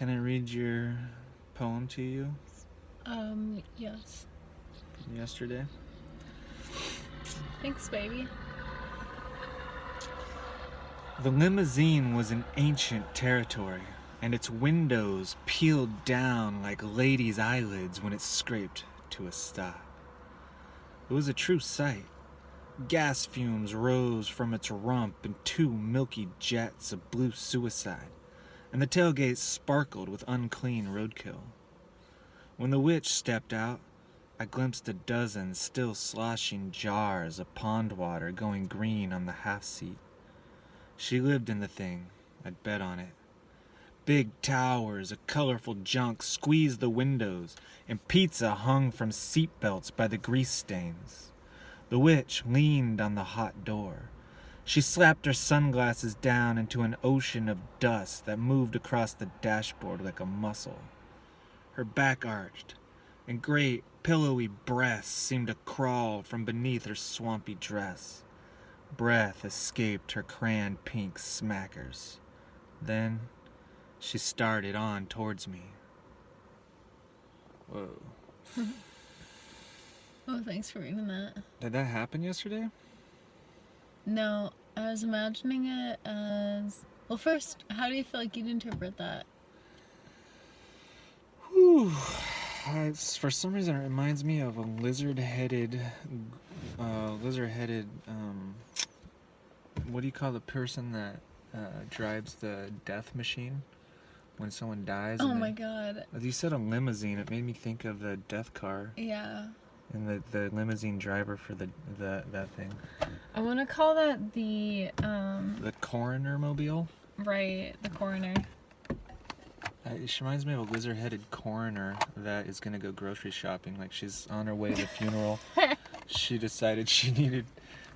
Can I read your poem to you? Yes. From yesterday? Thanks, baby. The Limousine was an ancient territory, and its windows peeled down like ladies' eyelids when it scraped to a stop. It was a true sight. Gas fumes rose from its rump in two milky jets of blue suicide, and the tailgate sparkled with unclean roadkill. When the witch stepped out, I glimpsed a dozen still sloshing jars of pond water going green on the half seat. She lived in the thing, I'd bet on it. Big towers of colorful junk squeezed the windows, and pizza hung from seat belts by the grease stains. The witch leaned on the hot door. She slapped her sunglasses down into an ocean of dust that moved across the dashboard like a mussel. Her back arched, and great, pillowy breasts seemed to crawl from beneath her swampy dress. Breath escaped her crayon pink smackers. Then she started on towards me. Whoa. Oh, thanks for reading that. Did that happen yesterday? No, I was imagining it as... Well, first, how do you feel like you'd interpret that? Whew. For some reason, it reminds me of a lizard-headed, what do you call the person that drives the death machine when someone dies? Oh my god. You said a limousine. It made me think of the death car. Yeah. And the limousine driver for that thing. I want to call that the coroner mobile? Right, the coroner. She reminds me of a lizard-headed coroner that is going to go grocery shopping. Like, she's on her way to the funeral. She decided she needed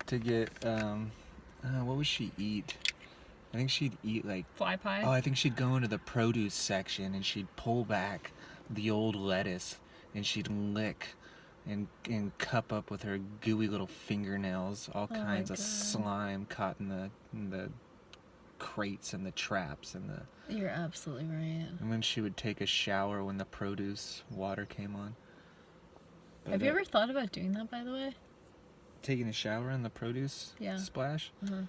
to get, what would she eat? I think she'd eat, like... Fly pie? Oh, I think she'd go into the produce section and she'd pull back the old lettuce and she'd lick and cup up with her gooey little fingernails all kinds of slime caught in the crates and the traps and the... You're absolutely right. And then she would take a shower when the produce water came on. But have you ever thought about doing that, by the way? Taking a shower in the produce splash? Uh-huh.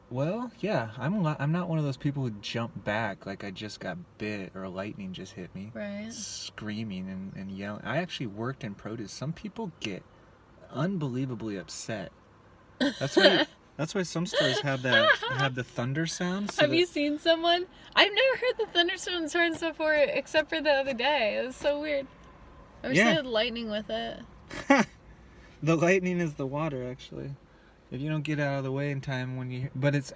Well, yeah. I'm not one of those people who jump back like I just got bit or lightning just hit me. Right. Screaming and yelling. I actually worked in produce. Some people get unbelievably upset. That's why some stores have the thunder sound. So have you seen someone? I've never heard the thunderstorms before, except for the other day. It was so weird. I wish they had lightning with it. The lightning is the water, actually. If you don't get out of the way in time when you... But it's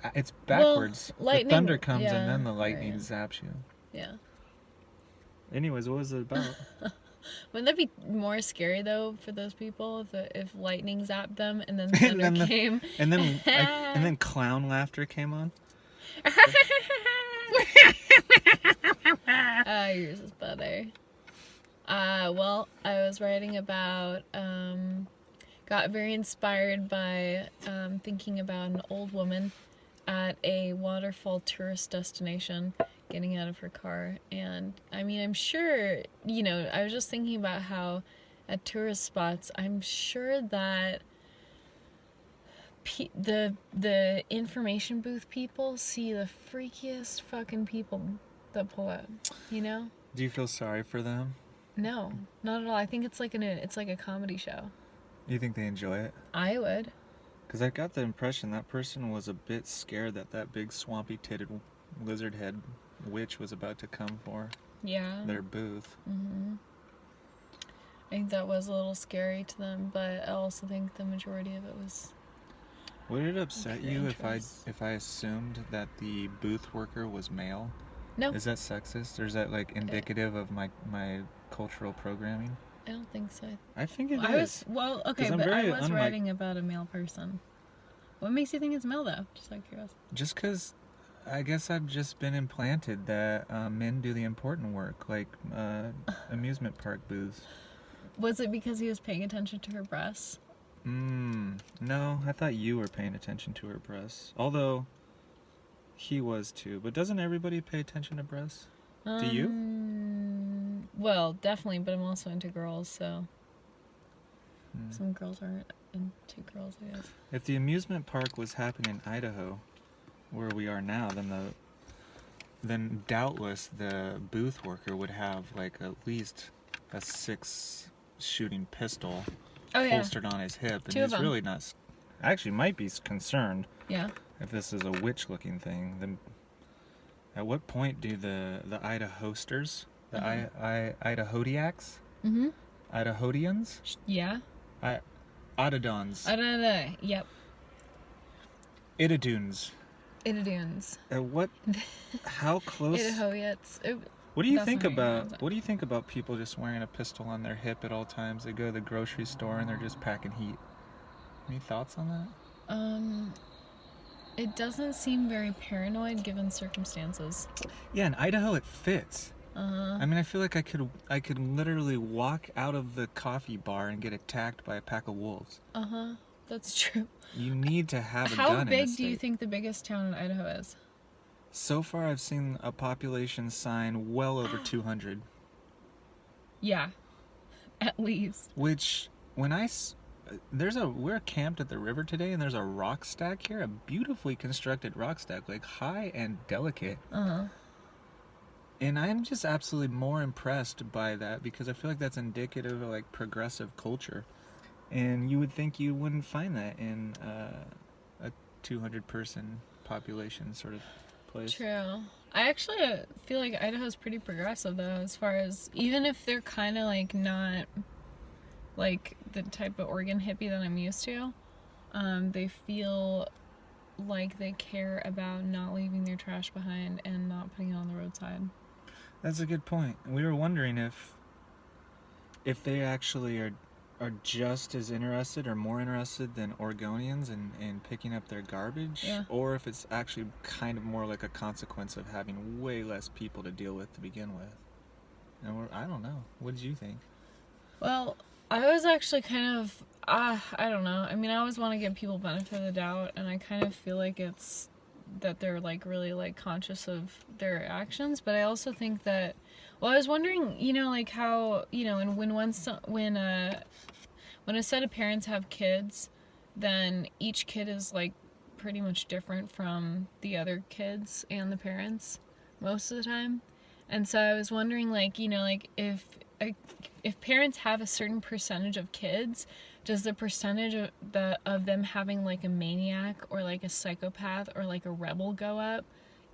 backwards. Well, lightning, the thunder comes and then the lightning zaps you. Yeah. Anyways, what was it about? Wouldn't that be more scary, though, for those people if lightning zapped them and then thunder came? And then clown laughter came on? Yours is better. Well, I was writing about... got very inspired by thinking about an old woman at a waterfall tourist destination getting out of her car. And I mean, I'm sure, I was just thinking about how at tourist spots, I'm sure that the information booth people see the freakiest fucking people that pull up, Do you feel sorry for them? No, not at all. I think it's like a comedy show. You think they enjoy it? I would. Because I got the impression that person was a bit scared that big swampy-titted lizard head witch was about to come for their booth. Mm-hmm. I think that was a little scary to them, but I also think the majority of it was... Would it upset you if I assumed that the booth worker was male? No. Is that sexist, or is that indicative of my cultural programming? I don't think so. I think it is. Okay, but I was writing about a male person. What makes you think it's male, though? Just out of curiosity. Just because I guess I've just been implanted that men do the important work, like amusement park booths. Was it because he was paying attention to her breasts? No, I thought you were paying attention to her breasts. Although, He was too, but doesn't everybody pay attention to breasts? Do you? Well, definitely, but I'm also into girls, so some girls aren't into girls, I guess. If the amusement park was happening in Idaho, where we are now, then doubtless the booth worker would have like at least a 6-shooting pistol holstered on his hip, and Two of he's them. really not. Actually, might be concerned Yeah. if this is a witch-looking thing. Then, at what point do the Idahosters, the Idahodiacs, Idahodians, Yeah. Idadons, Yep. Idadunes. Idadunes. How close? Idahoites. What do you That's think not right. about? What do you think about people just wearing a pistol on their hip at all times? They go to the grocery store and they're just packing heat. Any thoughts on that? It doesn't seem very paranoid given circumstances. Yeah, in Idaho it fits. I mean, I feel like I could literally walk out of the coffee bar and get attacked by a pack of wolves. That's true. You need to have a How gun in big this do you state. think the biggest town in Idaho is? So far, I've seen a population sign well over 200. Yeah. At least. Which, we're camped at the river today, and there's a rock stack here, a beautifully constructed rock stack, like high and delicate. And I'm just absolutely more impressed by that because I feel like that's indicative of like progressive culture. And you would think you wouldn't find that in a 200-person population sort of place. True. I actually feel like Idaho's pretty progressive though, as far as even if they're kind of like not like the type of Oregon hippie that I'm used to, they feel like they care about not leaving their trash behind and not putting it on the roadside. That's a good point. We were wondering if they actually are just as interested or more interested than Oregonians in picking up their garbage, or if it's actually kind of more like a consequence of having way less people to deal with to begin with. And I don't know. What did you think? Well, I was actually kind of, I don't know. I mean, I always want to give people benefit of the doubt, and I kind of feel like it's that they're like really like conscious of their actions, but I also think that, well, I was wondering, you know, like how, you know, and when a set of parents have kids, then each kid is like pretty much different from the other kids and the parents most of the time. And so I was wondering, like, you know, like if parents have a certain percentage of kids, does the percentage of them having like a maniac or like a psychopath or like a rebel go up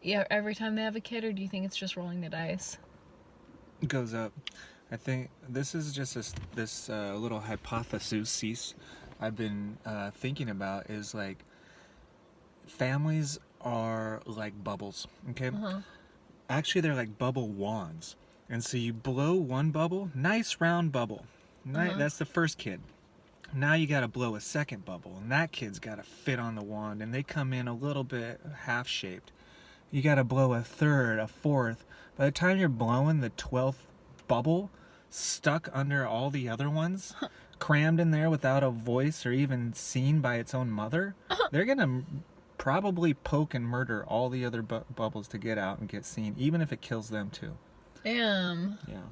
every time they have a kid, or do you think it's just rolling the dice? It goes up. I think this is just this little hypothesis I've been thinking about is like families are like bubbles, okay? Actually, they're like bubble wands. And so you blow one bubble, nice round bubble. That's the first kid. Now you got to blow a second bubble, and that kid's got to fit on the wand, and they come in a little bit half-shaped. You got to blow a third, a fourth. By the time you're blowing the 12th bubble, stuck under all the other ones, crammed in there without a voice or even seen by its own mother, they're going to probably poke and murder all the other bubbles to get out and get seen, even if it kills them too. Damn. Yeah.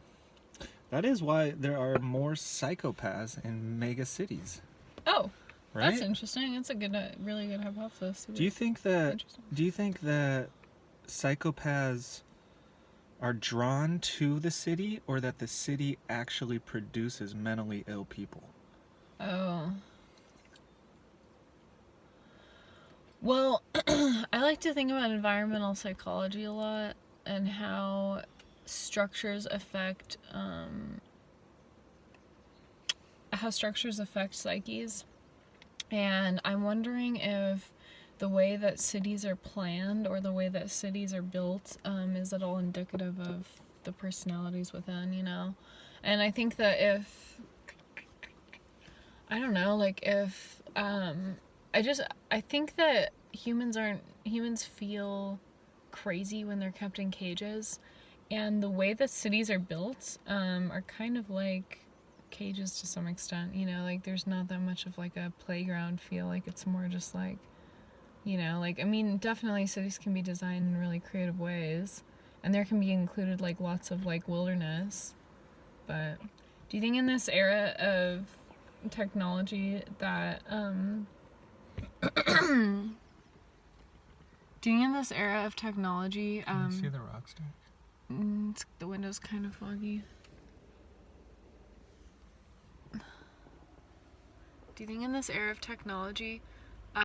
That is why there are more psychopaths in mega cities. Oh, right? That's interesting. That's a good, really good hypothesis. Do you think that psychopaths are drawn to the city, or that the city actually produces mentally ill people? Oh. Well, I like to think about environmental psychology a lot and how structures affect psyches, and I'm wondering if the way that cities are planned or the way that cities are built is at all indicative of the personalities within, you know. And I think that if I think that humans feel crazy when they're kept in cages. And the way that cities are built are kind of like cages to some extent, you know, like there's not that much of like a playground feel, like it's more just like You know, like, I mean, definitely cities can be designed in really creative ways, and there can be included, like, lots of, like, wilderness. But do you think in this era of technology that, do you think in this era of technology, Can you see the rock stack? the window's kind of foggy. Do you think in this era of technology,